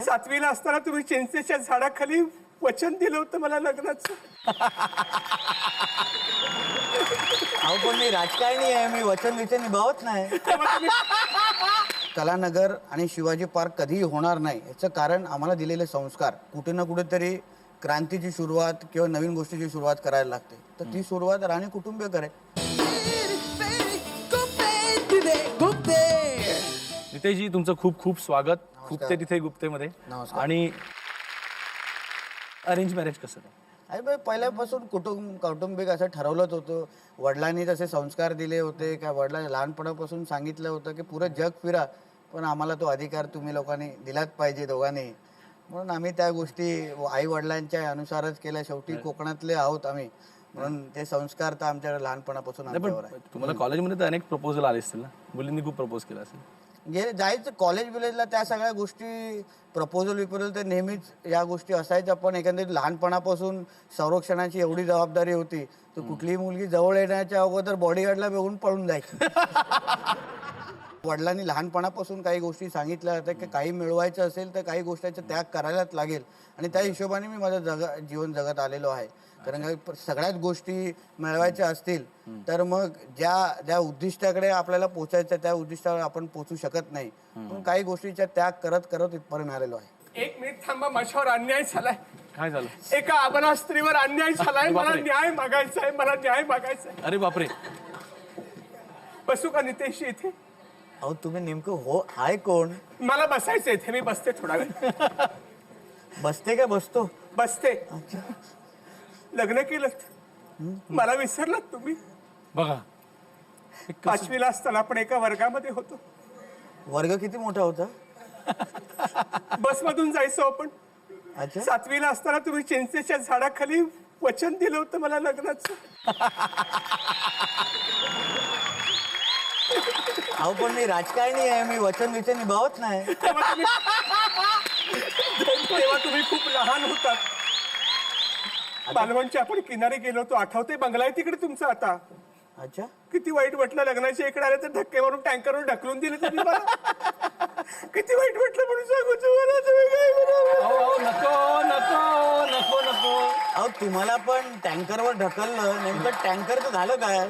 7वीला असताना तुम्ही चिंचेच्या झाडाखाली वचन दिलं होतं मला लग्नाचं. अहो पण मी राजकारणी आहे, मी वचन निभावत नाही. कलानगर आणि शिवाजी पार्क कधीही होणार नाही याचं कारण आम्हाला दिलेले संस्कार. कुठे ना कुठेतरी क्रांतीची सुरुवात किंवा नवीन गोष्टीची सुरुवात करायला लागते, तर ती सुरुवात राणे कुटुंबीय करेल. नितेशजी तुमचं खूप खूप स्वागत. गुप्ते तिथे गुप्तेमध्ये. नमस्कार. आणि अरेंज मॅरेज कसं काय? अरे बाई, पहिल्यापासून कौटुंबिक असं ठरवलंच होतं. वडिलांनी तसे संस्कार दिले होते का, वडिलांनी लहानपणापासून सांगितलं होतं की पुरं जग फिरा, पण आम्हाला तो अधिकार तुम्ही लोकांनी दिलाच पाहिजे दोघांनी. म्हणून आम्ही त्या गोष्टी आई वडिलांच्या अनुसारच केल्या. शेवटी कोकणातले आहोत आम्ही, म्हणून ते संस्कार तर आमच्याकडे लहानपणापासून आमच्यावर आहे. तुम्हाला कॉलेजमध्ये तर अनेक प्रपोजल आले असतील ना, मुलींनी खूप प्रपोज केला असेल. म्हणजे जायचं कॉलेज विलेजला, त्या सगळ्या गोष्टी प्रपोजल तर नेहमीच या गोष्टी असायच्या. पण एकंदरीत लहानपणापासून संरक्षणाची एवढी जबाबदारी होती, तर कुठलीही मुलगी जवळ येण्याच्या अगोदर बॉडीगार्डला बघून पळून जायची. वडिलांनी लहानपणापासून काही गोष्टी सांगितल्या होत्या की काही मिळवायचं असेल तर काही गोष्टीचा त्याग करायलाच लागेल, आणि त्या हिशोबाने मी माझं जीवन जगत आलेलो आहे. कारण का सगळ्याच गोष्टी मिळवायच्या असतील तर मग ज्या उद्दिष्टाकडे आपल्याला पोचायचं त्या उद्दिष्टावर आपण पोचू शकत नाही. म्हणून काही गोष्टीचा त्याग करत करत इथपर्यंत आलेलो आहे. 1 मिनिट थांबा, माझ्यावर अन्याय झालाय. काय झालं? एका अबला स्त्रीवर अन्याय झालाय. मला बापरे. न्याय मागायचा आहे, मला न्याय मागायचा आहे. अरे बापरे. बसू का नितेशजी इथे? अहो तुम्ही नेमकं हो हाय कोण? मला बसायचं इथे, मी बसते थोडा वेळ. बसते का बसतो? बसते. लग्न केलं, मला विसरलात तुम्ही? बघा 5वीला असताना आपण एका वर्गामध्ये होतो. वर्ग किती मोठा होता? बसमधून जायचो आपण. अच्छा. 7वीला असताना तुम्ही चिंचेच्या झाडाखाली वचन दिलं होतं मला लग्नाचं. अहो पण मी राजकारणी आहे, मी वचन निभावत नाही. तेव्हा तुम्ही खूप लहान होतात. बालवणच्या आपण किनारी गेलो होतो, आठवते? बंगला आहे तिकडे तुमचा आता. अच्छा. किती वाईट वाटलं, लग्नाच्या इकडे आले तर धक्के मारून टँकरवर ढकलून दिले तुम्ही मला. किती वाईट वाटलं म्हणून सांगू तुम्हाला. तुम्ही काय म्हणाल? अहो नको नको नको नको. अहो तुम्हाला पण टँकरवर ढकललं, नेमकं टँकरचं झालं काय?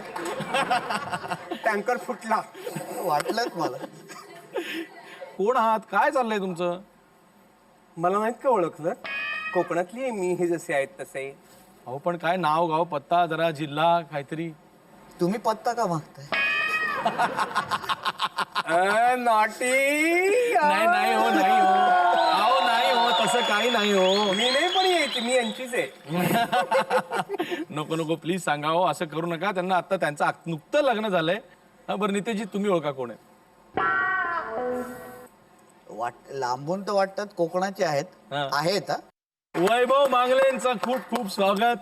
टँकर फुटला. वाटलंच मला. कोण आहात? काय चाललंय तुमचं? मला माहित का ओळखलं? कोकणातली आहे मी, हे जसे आहेत तसे. अहो पण काय नाव गाव पत्ता जरा जिल्हा काहीतरी. तुम्ही पत्ता का मागताय? नॉटी. नाही नाही हो, नाही हो. अहो नाही हो, तसं काही नाही हो. मी नाही, पण येते मी यांचीच आहे. नको नको प्लीज सांगा हो, असं करू नका. त्यांना आता त्यांचं नुकतं लग्न झालंय. हा बरं नितेशजी तुम्ही ओळखा कोण आहे? लांबून तर वाटतात कोकणाचे आहेत. हा. आहेत. वैभव मांगलेंचं खूप खूप स्वागत.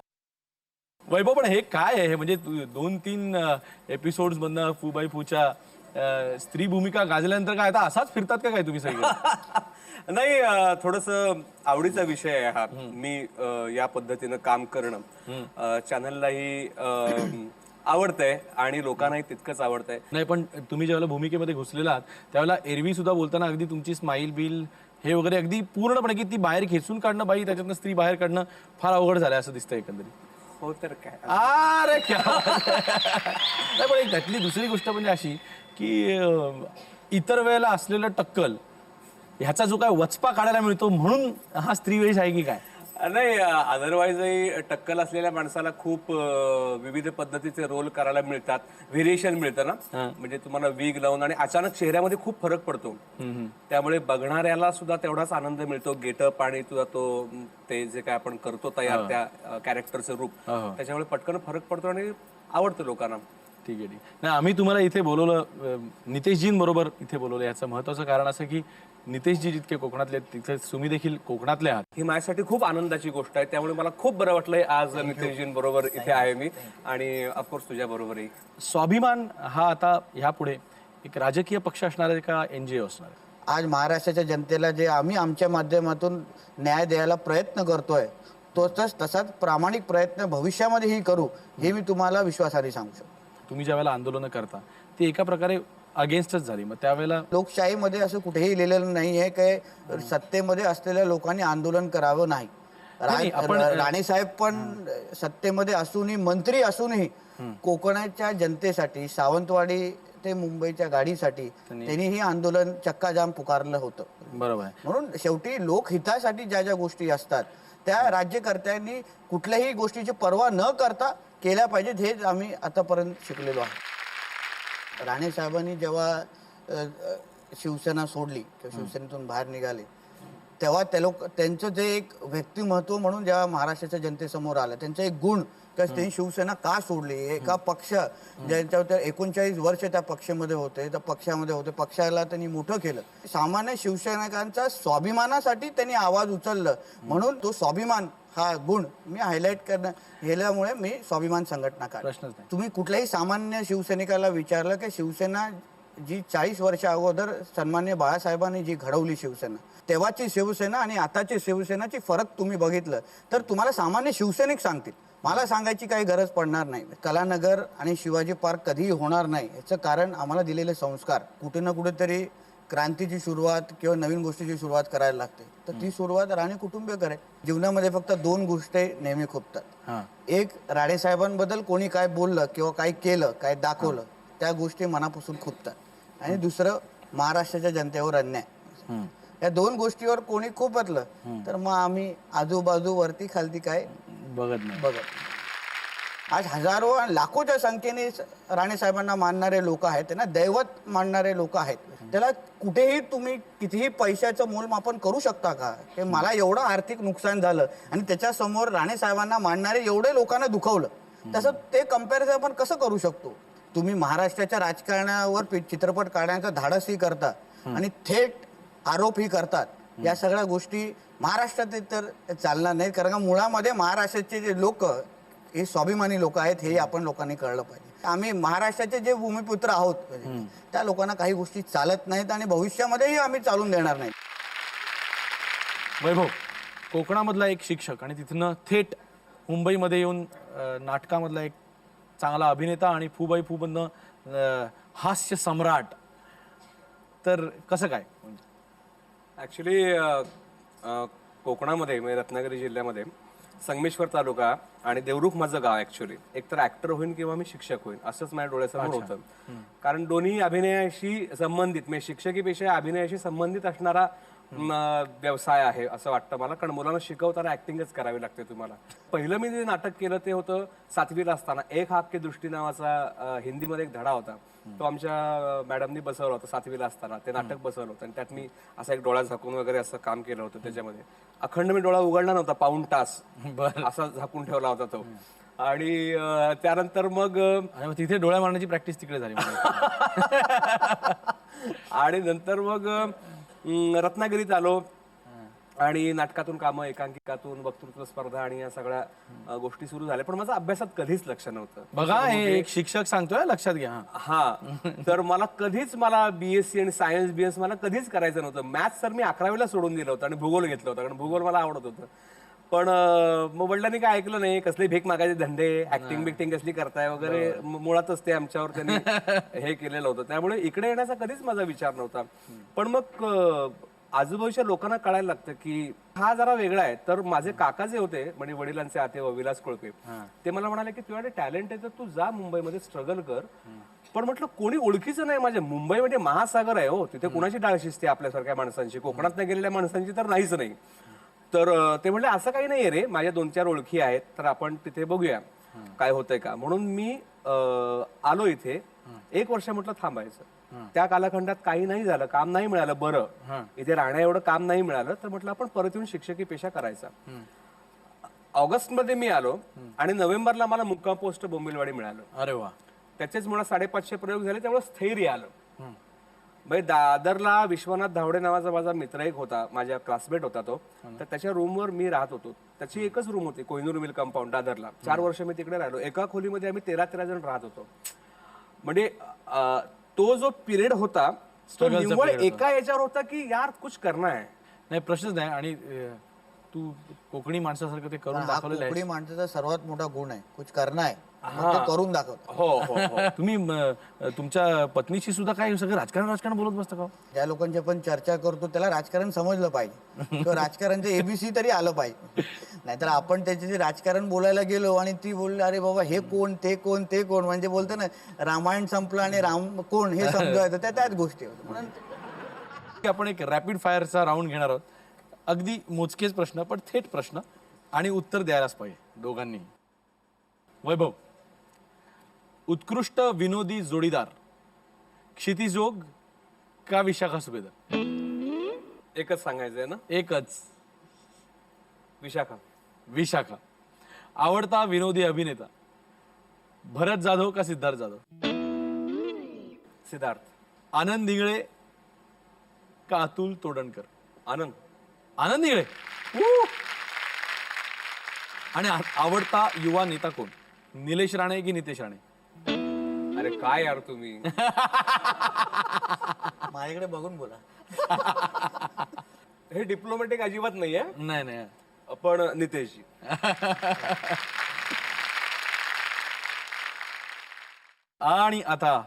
वैभव पण हे काय आहे? म्हणजे 2-3 एपिसोड्स मधनं फूबाई फूच्या स्त्री भूमिका गाजल्यानंतर काय आता असाच फिरतात का काय तुम्ही सगळे? नाही, थोडस आवडीचा विषय आहे हा. मी या पद्धतीनं काम करणं चॅनललाही आवडतंय आणि लोकांनाही तितकंच आवडतंय. नाही पण तुम्ही ज्यावेळेला भूमिकेमध्ये घुसलेला आहात त्यावेळेला एरवी सुद्धा बोलताना अगदी तुमची स्माईल बिल हे वगैरे अगदी पूर्णपणे की ती बाहेर खेचून काढणं, बाई त्याच्यातनं स्त्री बाहेर काढणं फार अवघड झालंय असं दिसतंय एकंदरीत. हो तर काय. अरे क्या नाही पण एक त्यातली दुसरी गोष्ट म्हणजे अशी की इतर वेळेला असलेलं टक्कल ह्याचा जो काय वचपा काढायला मिळतो म्हणून हा स्त्रीवेश आहे की काय? नाही, अदरवाईजही टक्कल असलेल्या माणसाला खूप विविध पद्धतीचे रोल करायला मिळतात, व्हेरिएशन मिळतं ना. म्हणजे तुम्हाला वीग लावून आणि अचानक चेहऱ्यामध्ये खूप फरक पडतो. त्यामुळे बघणाऱ्याला सुद्धा तेवढाच आनंद मिळतो. गेटअप आणि तुझा तो ते जे काय आपण करतो तयार त्या कॅरेक्टरचं रूप, त्याच्यामुळे पटकन फरक पडतो आणि आवडतं लोकांना. ठीक आहे, ठीक. नाही आम्ही तुम्हाला इथे बोलवलं, नितेशजींबरोबर इथे बोलवलं, याचं महत्वाचं कारण असं की नितेशजी जितके कोकणातले तिथे तुम्ही देखील कोकणातले आहात. ही माझ्यासाठी खूप आनंदाची गोष्ट आहे. त्यामुळे मला खूप बरं वाटलंय आज नितेशजींबरोबर इथे आहे मी, आणि ऑफकोर्स तुझ्या बरोबरही. स्वाभिमान हा आता ह्यापुढे एक राजकीय पक्ष असणार आहे का NGO असणार आहे? आज महाराष्ट्राच्या जनतेला जे आम्ही आमच्या माध्यमातून न्याय द्यायला प्रयत्न करतोय, तसाच प्रामाणिक प्रयत्न भविष्यामध्येही करू, हे मी तुम्हाला विश्वासाने सांगू शकतो. तुम्ही ज्या वेळेला आंदोलनं करता ते एका प्रकारे अगेन्स्टच झाली. मग त्यावेळेला लोकशाहीमध्ये असं कुठेही लिहिलेलं नाही आहे की सत्तेमध्ये असलेल्या लोकांनी आंदोलन करावं नाही. नाही, राणेसाहेब पण सत्तेमध्ये असूनही, मंत्री असूनही कोकणाच्या जनतेसाठी, सावंतवाडी ते मुंबईच्या गाडीसाठी त्यांनीही आंदोलन चक्काजाम पुकारलं होतं. बरोबर आहे. म्हणून शेवटी लोकहितासाठी ज्या ज्या गोष्टी असतात त्या राज्यकर्त्यांनी कुठल्याही गोष्टीची पर्वा न करता केल्या पाहिजेत, हेच आम्ही आतापर्यंत शिकलेलो आहोत. राणे साहेबांनी जेव्हा शिवसेना सोडली किंवा शिवसेनेतून बाहेर निघाले, तेव्हा त्यांचं जे एक व्यक्तिमत्व म्हणून जेव्हा महाराष्ट्राच्या जनतेसमोर आलं, त्यांचा एक गुण की त्यांनी शिवसेना का सोडली. एका पक्ष ज्यांच्या 39 वर्ष त्या पक्षामध्ये होते, त्या पक्षामध्ये होते, पक्षाला त्यांनी मोठं केलं. सामान्य शिवसैनिकांचा स्वाभिमानासाठी त्यांनी आवाज उचललं, म्हणून तो स्वाभिमान हा गुण मी हायलाईट केल्यामुळे मी स्वाभिमान संघटना काढली. प्रश्नच नाही. तुम्ही कुठल्याही सामान्य शिवसैनिकाला विचारलं की शिवसेना जी 40 वर्ष अगोदर सन्मान्य बाळासाहेबांनी जी घडवली शिवसेना, तेव्हाची शिवसेना आणि आताची शिवसेनाची फरक तुम्ही बघितलं तर तुम्हाला सामान्य शिवसैनिक सांगतील. मला सांगायची काही गरज पडणार नाही. कलानगर आणि शिवाजी पार्क कधीही होणार नाही याचं कारण आम्हाला दिलेले संस्कार. कुठे ना कुठेतरी क्रांतीची सुरुवात किंवा नवीन गोष्टीची सुरुवात करायला लागते, तर ती सुरुवात राणे कुटुंबीय करे. जीवनामध्ये फक्त 2 गोष्टी नेहमी खुपतात. एक, राणेसाहेबांबद्दल कोणी काय बोललं किंवा काय केलं, काय दाखवलं, त्या गोष्टी मनापासून खुपतात. आणि दुसरं, महाराष्ट्राच्या जनतेवर अन्याय. या 2 गोष्टीवर कोणी खुपतलं तर मग आम्ही आजूबाजू वरती खालती काय बघत नाही. आज हजारो आणि लाखोच्या संख्येने राणे साहेबांना मानणारे लोक आहेत, त्यांना दैवत मानणारे लोक आहेत. त्याला कुठेही तुम्ही कितीही पैशाचं मोलमापन करू शकता का की मला एवढं आर्थिक नुकसान झालं आणि त्याच्यासमोर राणे साहेबांना मानणारे एवढे लोकांना दुखावलं, तसं ते कम्पॅरिझन आपण कसं करू शकतो. तुम्ही महाराष्ट्राच्या राजकारणावर चित्रपट काढण्याचं धाडसही करता आणि थेट आरोपही करतात. या सगळ्या गोष्टी महाराष्ट्रात तर चालणार नाहीत, कारण का मुळामध्ये महाराष्ट्राचे जे लोक हे स्वाभिमानी लोक आहेत हे आपण लोकांनी कळलं पाहिजे. आम्ही महाराष्ट्राचे जे भूमिपुत्र आहोत त्या लोकांना काही गोष्टी चालत नाहीत आणि भविष्यामध्येही आम्ही चालून देणार नाही. वैभव, कोकणामधला एक शिक्षक आणि तिथनं थेट मुंबईमध्ये येऊन नाटकामधला एक चांगला अभिनेता आणि फूबाई फूमधनं हास्य सम्राट, तर कसं काय? ॲक्च्युली कोकणामध्ये म्हणजे रत्नागिरी जिल्ह्यामध्ये संगमेश्वर तालुका आणि देवरुख माझं गाव. ॲक्च्युली एकतर ॲक्टर होईन किंवा मी शिक्षक होईन असंच माझ्या डोळ्यासमोर होतं. कारण दोन्ही अभिनयाशी संबंधित, म्हणजे शिक्षकीपेक्षा अभिनयाशी संबंधित असणारा व्यवसाय आहे असं वाटतं मला. कारण मुलांना शिकवताना ऍक्टिंगच करावी लागते तुम्हाला. पहिलं मी जे नाटक केलं ते होतं 7वीला असताना. एक हाक के दृष्टी नावाचा हिंदीमध्ये एक धडा होता, तो आमच्या मॅडमनी बसवला होता 7वीला असताना. ते नाटक बसवलं होतं आणि त्यात मी असा एक डोळा झाकून वगैरे असं काम केलं होतं. त्याच्यामध्ये अखंड मी डोळा उघडला नव्हता, पाऊण तास असा झाकून ठेवला होता तो. आणि त्यानंतर मग तिथे डोळ्या मारण्याची प्रॅक्टिस तिकडे झाली. आणि नंतर मग रत्नागिरीत आलो आणि नाटकातून कामं, एकांकिकातून वक्तृत्व स्पर्धा आणि या सगळ्या गोष्टी सुरू झाल्या. पण माझं अभ्यासात कधीच लक्ष नव्हतं. बघा, हे एक शिक्षक सांगतोय, लक्षात घ्या. हा, तर मला कधीच BSc आणि सायन्स BS मला कधीच करायचं नव्हतं. मॅथ्स तर मी 11वीला सोडून दिलं होतं आणि भूगोल घेतलं होतं, कारण भूगोल मला आवडत होतं. पण मग वडिलांनी काय ऐकलं नाही, कसले भीक मागायचे धंदे, ऍक्टिंग बिक्टिंग कसली करताय वगैरे, मुळातच ते आमच्यावर त्यांनी हे केलेलं होतं. त्यामुळे इकडे येण्याचा कधीच माझा विचार नव्हता. पण मग आजूबाजूच्या लोकांना कळायला लागतं की हा जरा वेगळा आहे. तर माझे काका जे होते, म्हणजे वडिलांचे आते विलास कोळपे, ते मला म्हणाले की तुझ्याकडे टॅलेंट आहे तर तू जा मुंबईमध्ये स्ट्रगल कर. पण म्हटलं कोणी ओळखीचं नाही माझ्या. मुंबई म्हणजे महासागर आहे हो, तिथे कुणाची डाळ शिजते आपल्यासारख्या माणसांची, कोकणात नाही गेलेल्या माणसांची तर नाहीच नाही. तर ते म्हटले असं काही नाहीये रे, माझ्या 2-4 ओळखी आहेत, तर आपण तिथे बघूया काय होतंय का. म्हणून मी आलो इथे. 1 वर्ष म्हटलं थांबायचं. त्या कालखंडात काही नाही झालं, काम नाही मिळालं. बरं, इथे राहण्या एवढं काम नाही मिळालं, तर म्हटलं आपण परत येऊन शिक्षकी पेशा करायचा. ऑगस्टमध्ये मी आलो आणि नोव्हेंबरला मला मुक्काम पोस्ट बोंबिलवाडी मिळालं. अरे वा. त्याचेच मला 550 प्रयोग झाले, त्यामुळे स्थैर्य आलं. म्हणजे दादरला विश्वनाथ धावडे नावाचा माझा मित्र एक होता, माझ्या क्लासमेट होता तो. तर त्याच्या रूमवर मी राहत होतो. त्याची एकच रूम होती, कोहिनूर मिल कंपाऊंड दादरला. 4 वर्ष मी तिकडे राहिलो. एका खोलीमध्ये आम्ही 13 जण राहत होतो. म्हणजे तो जो पिरियड होता तो निव्वळ एका याच्यावर होता की यार कुछ करना है. नाही, प्रश्नच नाही. आणि तू कोकणी माणसासारखं ते करून हा दाखवलेलं कोकणी आहे. माणसाचा सर्वात मोठा गुण आहे कुछ करना आहे मग ते करून दाखवतो. हो हो हो तुम्ही तुमच्या पत्नीशी सुद्धा काय सगळं राजकारण बोलत बसता का? ज्या लोकांची आपण चर्चा करतो त्याला राजकारण समजलं पाहिजे किंवा राजकारणचं एबीसी तरी आलं पाहिजे. नाहीतर आपण त्याच्याशी राजकारण बोलायला गेलो आणि ती बोलली अरे बाबा हे कोण ते कोण ते कोण म्हणजे बोलतो ना रामायण संपलं आणि राम कोण हे समजायचं त्याच गोष्टी होत्या. म्हणून की आपण एक रॅपिड फायरचा राऊंड घेणार आहोत. अगदी मोजकेच प्रश्न पण थेट प्रश्न आणि उत्तर द्यायलाच पाहिजे दोघांनी. वैभव, उत्कृष्ट विनोदी जोडीदार क्षितिजोग का विशाखा सुभेदार? एकच सांगायचंय ना, एकच, विशाखा. विशाखा. आवडता विनोदी अभिनेता भरत जाधव का सिद्धार्थ जाधव? सिद्धार्थ. आनंद इंगळे का अतुल तोडणकर? आनंद. आनंद इंगळे. आणि आवडता युवा नेता कोण? निलेश राणे की नितेश राणे? अरे काय यार तुम्ही. माझ्याकडे बघून बोला. हे डिप्लोमॅटिक अजिबात नाहीये, नाही नाही. पण नितेशजी. आणि आता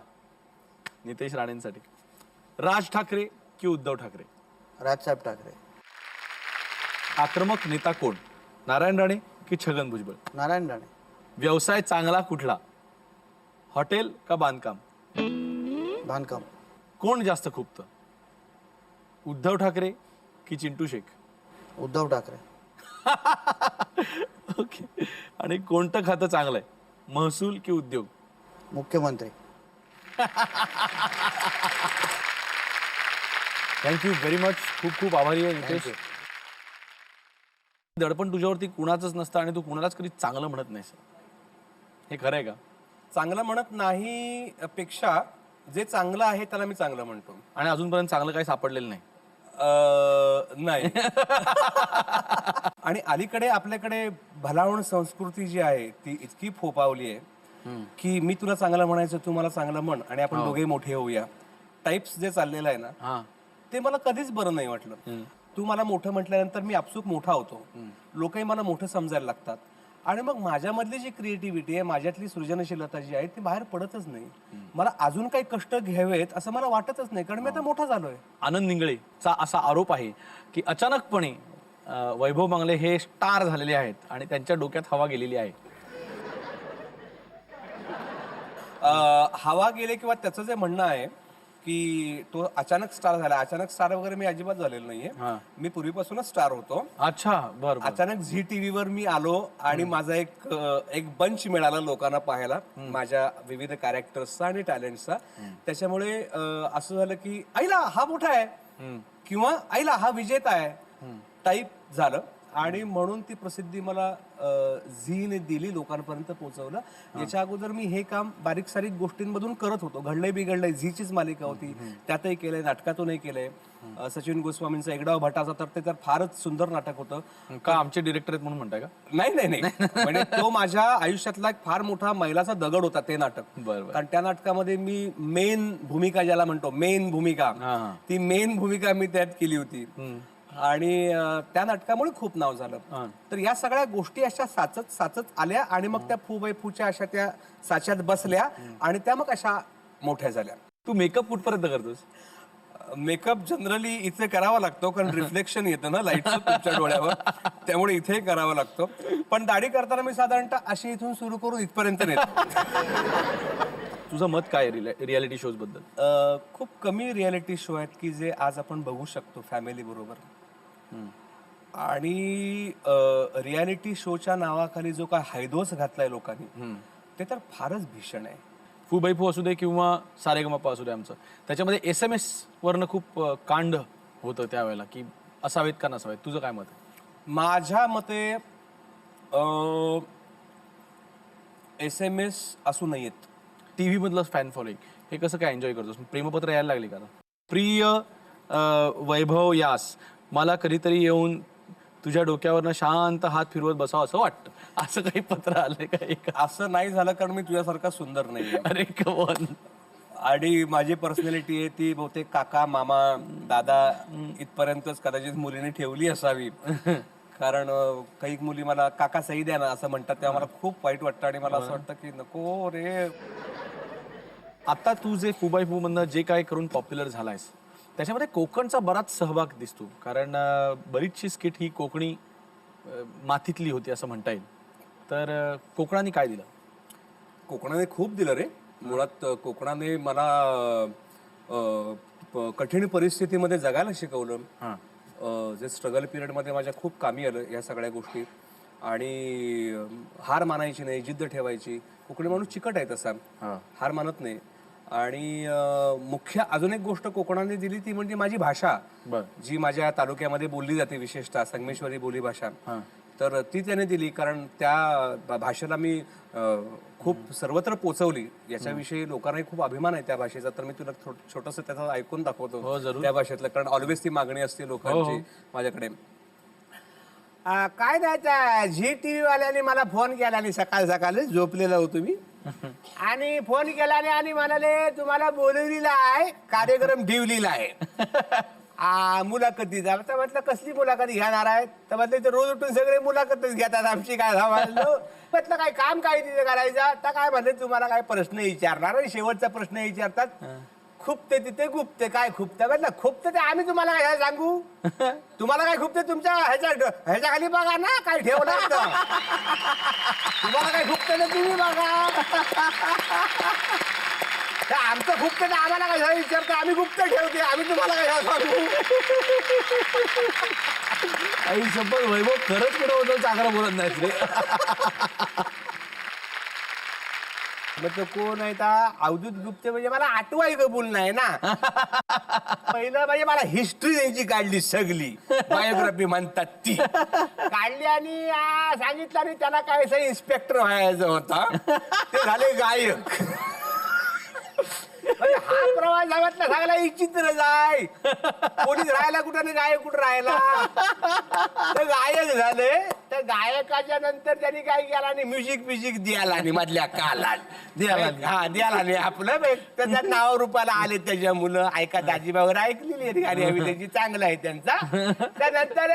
नितेश राणेंसाठी राज ठाकरे की उद्धव ठाकरे? राजसाहेब ठाकरे. आक्रमक नेता कोण? नारायण राणे की छगन भुजबळ? नारायण राणे. व्यवसाय चांगला कुठला? हॉटेल का बांधकाम? बांधकाम. कोण जास्त खुपतं? उद्धव ठाकरे की चिंटू शेख? उद्धव ठाकरे. ओके. आणि कोणतं खातं चांगलं आहे? महसूल की उद्योग? मुख्यमंत्री. Thank you very much. खूप खूप आभारी आहे नितेश. दडपण तुझ्यावरती कुणाचंच नसतं आणि तू कुणालाच कधी चांगलं म्हणत नाहीस. हे खरं आहे का? चांगलं म्हणत नाही पेक्षा जे चांगलं आहे त्याला मी चांगलं म्हणतो. आणि अजूनपर्यंत चांगलं काही सापडलेलं नाही. नाही. आणि अलीकडे आपल्याकडे भलावण संस्कृती जी आहे ती इतकी फोपावली आहे की मी तुला चांगलं म्हणायचं, तू मला चांगलं म्हण आणि आपण दोघेही मोठे होऊया टाइप्स जे चाललेलं आहे ना, हा. ते मला कधीच बरं नाही वाटलं. तू मला मोठं म्हटल्यानंतर मी आपसूक मोठा होतो, लोकही मला मोठं समजायला लागतात आणि मग माझ्यामधली जी क्रिएटिव्हिटी आहे, माझ्यातली सृजनशीलता जी आहे ती बाहेर पडतच नाही. मला अजून काही कष्ट घ्यावेत असं मला वाटतच नाही, कारण मी आता मोठा झालोय. आनंद निंगळेचा असा आरोप आहे की अचानकपणे वैभव मांगले हे स्टार झालेले आहेत आणि त्यांच्या डोक्यात हवा गेलेली आहे. हवा गेले किंवा त्याचं जे म्हणणं आहे की तो अचानक स्टार झाला. अचानक स्टार वगैरे मी अजिबात झालेलो नाहीये. मी पूर्वीपासूनच स्टार होतो. अच्छा, बरं. अचानक झी टीव्ही वर मी आलो आणि माझा एक बंच मिळाला लोकांना पाहायला, माझ्या विविध कॅरेक्टर्सचा आणि टॅलेंटचा. त्याच्यामुळे असं झालं की आईला हा मोठा आहे किंवा आईला हा विजेता आहे टाईप झालं. आणि म्हणून ती प्रसिद्धी मला झीने दिली, लोकांपर्यंत पोहोचवलं. याच्या अगोदर मी हे काम बारीक सारीक गोष्टींमधून करत होतो. घडलंय बिघडलंय झीचीच मालिका होती, त्यातही केलंय, नाटकातूनही केलंय. सचिन गोस्वामींचा एकडाव भटाचा तर ते तर फारच सुंदर नाटक होतं. का आमचे डिरेक्टर आहेत म्हणून म्हणताय का? नाही नाही नाही, म्हणजे तो माझ्या आयुष्यातला एक फार मोठा मैलाचा दगड होता ते नाटक. कारण त्या नाटकामध्ये मी मेन भूमिका ज्याला म्हणतो, मेन भूमिका, ती मेन भूमिका मी त्यात केली होती आणि त्या नाटकामुळे खूप नाव झालं. तर या सगळ्या गोष्टी अशा साचत साचत आल्या आणि मग त्या फूबाई फूच्या अशा त्या साच्यात बसल्या आणि त्या मग अशा मोठ्या झाल्या. तू मेकअप कुठपर्यंत करतोस? मेकअप जनरली इथे करावा लागतो, कारण रिफ्लेक्शन येतं ना लाईटचं तुमच्या डोळ्यावर, त्यामुळे इथे करावा लागतो. पण दाढी करताना मी साधारणतः अशी इथून सुरू करून इथपर्यंत नेतो. तुझं मत काय रियालिटी शोज बद्दल? खूप कमी रियालिटी शो आहेत की जे आज आपण बघू शकतो फॅमिली बरोबर. आणि रियालिटी शोच्या नावाखाली जो काय हैदोस घातलाय लोकांनी ते तर फारच भीषण आहे. फू बाई फू असू दे किंवा सारेगमपा असू दे आमचं, त्याच्यामध्ये SMS वरनं खूप कांड होतं त्यावेळेला की असावेत का नसावेत. तुझं काय मत आहे? माझ्या मते SMS असू नयेत. टीव्ही मधलं फॅन फॉलोइंग हे कसं काय एन्जॉय करतोस? प्रेमपत्र यायला लागली का? प्रिय वैभव यास, मला कधीतरी येऊन तुझ्या डोक्यावरनं शांत हात फिरवत बसावं असं वाटतं. असं काही पत्र आलंय का? असं नाही झालं, कारण मी तुझ्यासारखा सुंदर नाही. अरे कमॉन. आणि माझी पर्सनॅलिटी आहे ती बहुतेक काका मामा दादा इथपर्यंतच कदाचित मुलीने ठेवली असावी. कारण काही मुली मला काका सई द्या ना असं म्हणतात तेव्हा मला खूप वाईट वाटतं आणि मला असं वाटतं की नको रे. आता तू जे फू बाय फू मधनं जे काय करून पॉप्युलर झालायस त्याच्यामध्ये कोकणचा बराच सहभाग दिसतो, कारण बरीचशी स्किट ही कोकणी मातीतली होती असं म्हणता येईल. तर कोकणाने काय दिलं? कोकणाने खूप दिलं रे. मुळात कोकणाने मला कठीण परिस्थितीमध्ये जगायला शिकवलं. जे स्ट्रगल पिरियडमध्ये माझ्या खूप कामी आलं या सगळ्या गोष्टी. आणि हार मानायची नाही, जिद्द ठेवायची. कोकणी माणूस चिकट आहे तसा, हार मानत नाही. आणि मुख्य अजून एक गोष्ट कोकणाने दिली ती म्हणजे माझी भाषा, जी माझ्या तालुक्यामध्ये बोलली जाते, विशेषतः संगमेश्वरी बोली भाषा. तर ती त्याने दिली, कारण त्या भाषेला मी खूप सर्वत्र पोचवली. याच्याविषयी लोकांनाही खूप अभिमान आहे त्या भाषेचा. तर मी तुला छोटंसं त्याचं ऐकून दाखवतो त्या भाषेतलं, कारण ऑलवेज ती मागणी असते लोकांची माझ्याकडे. काय द्यायचं, झी टीव्ही वाल्याने मला फोन केला आणि सकाळी झोपलेला होतो मी आणि फोन केला आणि म्हणाले तुम्हाला बोलवलेला आहे, कार्यक्रम ठेवलेला आहे मुलाखतीचा. तर म्हटलं कसली मुलाखती घेणार आहेत? तर म्हटलं ते रोज उठून सगळे मुलाखतच घेतात, आमची काय सांभाळलो. म्हटलं काय काम काय तिथे करायचं? तर काय म्हणले तुम्हाला काय प्रश्न विचारणार आणि शेवटचा प्रश्न विचारतात, खुपते तिथे गुप्ते. काय खुपते? म्हटलं खुपते ते आम्ही तुम्हाला काय सांगू, तुम्हाला काय खुपते तुमच्या ह्याच्या खाली बघा ना काय ठेवलं असतं. तुम्हाला काय खुपते ना तुम्ही बघा. आमचं गुप्त आम्हाला काय विचारतो, आम्ही गुप्त ठेवते, आम्ही तुम्हाला काय सांगू. आई शपथ वैभव, खरंच कुठं होतं चांगलं बोलत नाही रे. म्हटलं कोण आहे ता अवधूत गुप्ते? म्हणजे मला आठवाय कबूल नाही ना. पहिलं म्हणजे मला हिस्ट्री त्यांची काढली, सगळी बायोग्राफी म्हणतात ती काढली आणि सांगितलं आणि त्याला काय इन्स्पेक्टर व्हायचं होता, ते झाले गायक. हा प्रवास म्हटलं सांगला विचित्र जाय, कोणीच राहायला कुठं नाही, गायक कुठं राहायला. तर गायक झाले. तर गायकाच्या नंतर त्यांनी काय केलं आणि म्युझिक द्यायला आणि मधल्या कालात द्यायला नाही आपलं त्याच्या नाव रूपाला आले त्याच्या मुलं. ऐका दाजीबावर ऐकलेली गाणी आम्ही त्याची, चांगलं आहे त्यांचा. त्यानंतर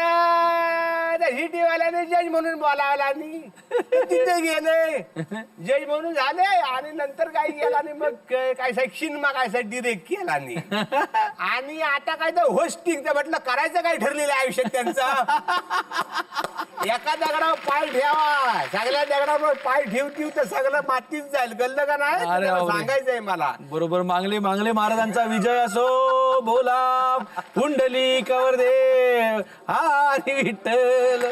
हिटीवाल्याने जज म्हणून बोलावला आणि तिथे गेले, जज म्हणून झाले. आणि नंतर काय केलं आणि मग काय सिनेमा काय डिरेक्ट केला आणि आता काय तर होस्टिंग. म्हटलं करायचं काय ठरलेलं आयुष्यात त्यांचं. एका दगडावर पाय ठेवा, सगळ्या दगडावर पाय ठेव तर सगळं मातीच जाईल, कळलं का नाही? सांगायचंय मला. बरोबर. मांगले महाराजांचा विजय असो, बोला कुंडली कवर देव हरी विठ्ठल.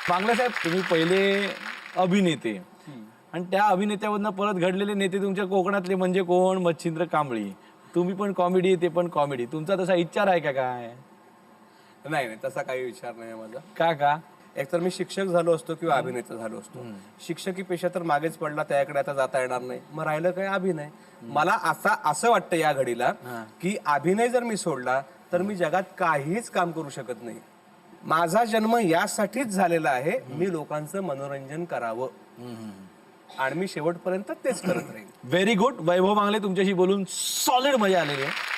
मांगले साहेब, तुम्ही पहिले अभिनेते आणि त्या अभिनेत्यामधनं परत घडलेले नेते तुमच्या कोकणातले म्हणजे कोण? मच्छिंद्र कांबळी. तुम्ही पण कॉमेडी, ते पण कॉमेडी. तुमचा तसा विचार आहे का काय? नाही, तसा काही विचार नाही माझा. का? एकतर मी शिक्षक झालो असतो किंवा अभिनेता झालो असतो. शिक्षकी पेशा तर मागेच पडला, त्याकडे आता जाता येणार नाही. मग राहिलं काय? अभिनय. मला असं वाटतं या घडीला की अभिनय जर मी सोडला तर मी जगात काहीच काम करू शकत नाही. माझा जन्म यासाठीच झालेला आहे, मी लोकांचं मनोरंजन करावं आणि मी शेवटपर्यंत तेच करत राहील. Very good. वैभव मांगले, तुमच्याशी बोलून सॉलिड मजा आलेली आहे.